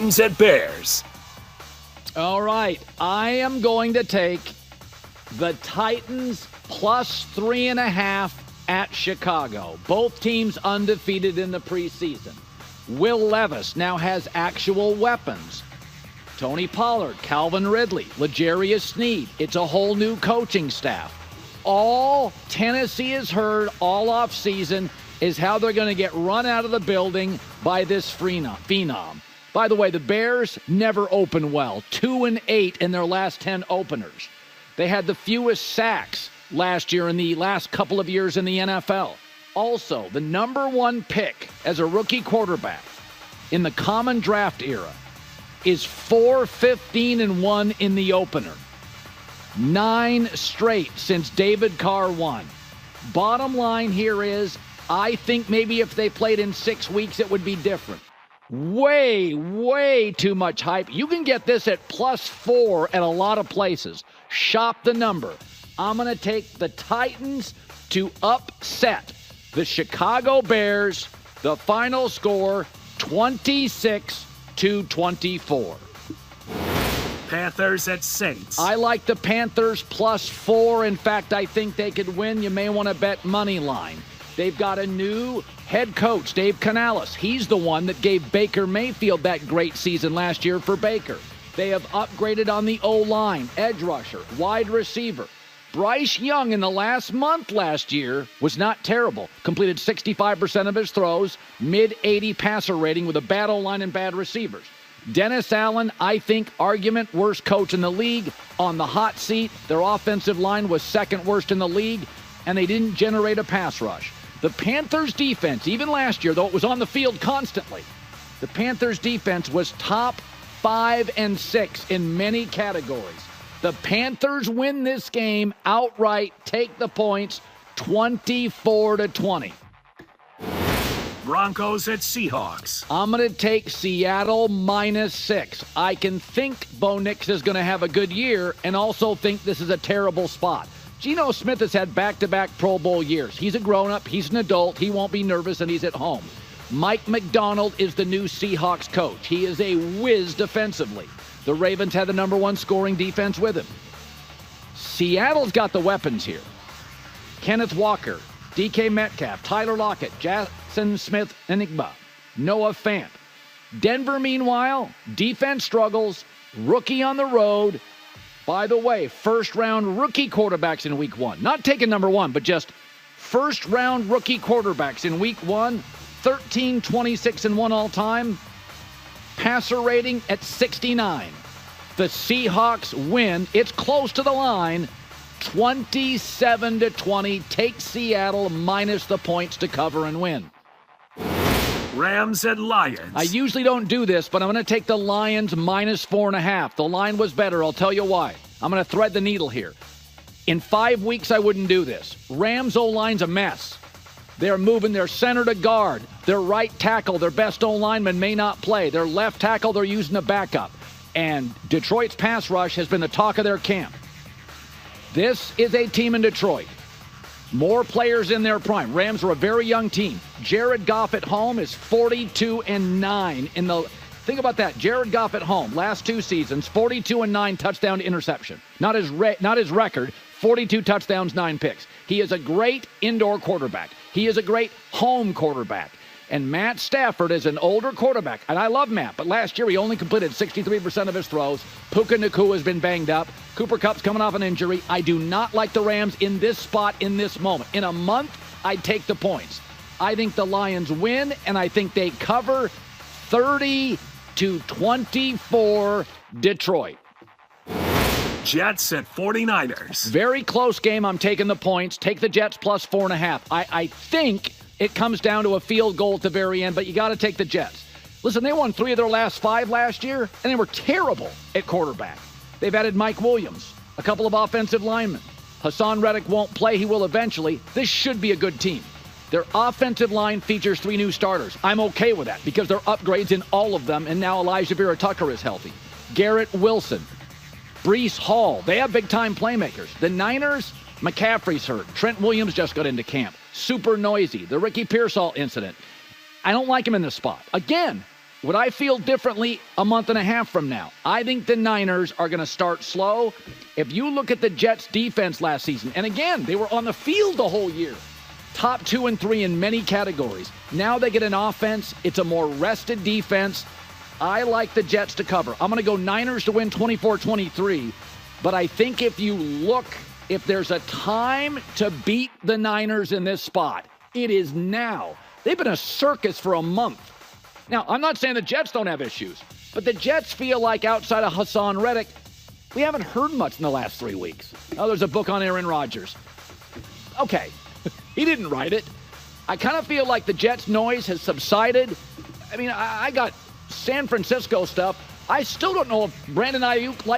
Rams at Bears. All right, I am going to take the Titans plus 3.5 at Chicago. Both teams undefeated in the preseason. Will Levis now has actual weapons. Tony Pollard, Calvin Ridley, L'Jarius Sneed. It's a whole new coaching staff. All Tennessee has heard all offseason is how they're going to get run out of the building by this phenom. By the way, the Bears never open well. 2-8 in their last 10 openers. They had the fewest sacks last year in the last couple of years in the NFL. Also, the number one pick as a rookie quarterback in the common draft era is 4-15-1 in the opener. 9 straight since David Carr won. Bottom line here is, I think maybe if they played in 6 weeks, it would be different. Way too much hype. You can get this at +4 at a lot of places. Shop the number. I'm going to take the Titans to upset the Chicago Bears. The final score, 26-24. Panthers at Saints. I like the Panthers +4. In fact, I think they could win. You may want to bet money line. They've got a new head coach, Dave Canales. He's the one that gave Baker Mayfield that great season last year for Baker. They have upgraded on the O-line, edge rusher, wide receiver. Bryce Young in the last month last year was not terrible. Completed 65% of his throws, mid-80 passer rating with a bad O-line and bad receivers. Dennis Allen, I think, argument worst coach in the league, on the hot seat. Their offensive line was second worst in the league, and they didn't generate a pass rush. The Panthers defense, even last year, though it was on the field constantly, the Panthers defense was top 5 and 6 in many categories. The Panthers win this game outright, take the points, 24-20. Broncos at Seahawks. I'm going to take Seattle -6. I can think Bo Nix is going to have a good year and also think this is a terrible spot. Geno Smith has had back-to-back Pro Bowl years. He's a grown-up, he's an adult, he won't be nervous, and he's at home. Mike McDonald is the new Seahawks coach. He is a whiz defensively. The Ravens had the number one scoring defense with him. Seattle's got the weapons here. Kenneth Walker, DK Metcalf, Tyler Lockett, Jackson Smith-Njigba, Noah Fant. Denver, meanwhile, defense struggles, rookie on the road. By the way, first-round rookie quarterbacks in Week 1. Not taking number one, but just first-round rookie quarterbacks in Week 1. 13, 26, and 1 all-time. Passer rating at 69. The Seahawks win. It's close to the line. 27-20. Take Seattle minus the points to cover and win. Rams at Lions. I usually don't do this, but I'm going to take the Lions -4.5. The line was better. I'll tell you why. I'm going to thread the needle here. In 5 weeks, I wouldn't do this. Rams O-line's a mess. They're moving their center to guard. Their right tackle, their best O-lineman, may not play. Their left tackle, they're using a backup. And Detroit's pass rush has been the talk of their camp. This is a team in Detroit. More players in their prime. Rams are a very young team. Jared Goff at home is 42-9 in the. Think about that. Jared Goff at home, last 2 seasons, 42-9 touchdown to interception. Not his record. 42 touchdowns, 9 picks. He is a great indoor quarterback. He is a great home quarterback. And Matt Stafford is an older quarterback. And I love Matt, but last year he only completed 63% of his throws. Puka Nacua has been banged up. Cooper Kupp's coming off an injury. I do not like the Rams in this spot in this moment. In a month, I'd take the points. I think the Lions win, and I think they cover 30-24 Detroit. Jets at 49ers. Very close game. I'm taking the points. Take the Jets +4.5. I think it comes down to a field goal at the very end, but you got to take the Jets. Listen, they won 3 of their last 5 last year, and they were terrible at quarterback. They've added Mike Williams, a couple of offensive linemen. Hassan Reddick won't play. He will eventually. This should be a good team. Their offensive line features 3 new starters. I'm okay with that because they're upgrades in all of them, and now Elijah Vera Tucker is healthy. Garrett Wilson, Breece Hall, they have big-time playmakers. The Niners, McCaffrey's hurt. Trent Williams just got into camp. Super noisy. The Ricky Pearsall incident. I don't like him in this spot. Again, Would I feel differently a month and a half from now? I think the Niners are going to start slow. If you look at the Jets' defense last season, and again, they were on the field the whole year. Top 2 and 3 in many categories. Now they get an offense. It's a more rested defense. I like the Jets to cover. I'm going to go Niners to win 24-23. But I think if you look, if there's a time to beat the Niners in this spot, it is now. They've been a circus for a month. Now, I'm not saying the Jets don't have issues, but the Jets feel like outside of Hassan Reddick, we haven't heard much in the last 3 weeks. Oh, there's a book on Aaron Rodgers. Okay, he didn't write it. I kind of feel like the Jets' noise has subsided. I mean, I got San Francisco stuff. I still don't know if Brandon Ayuk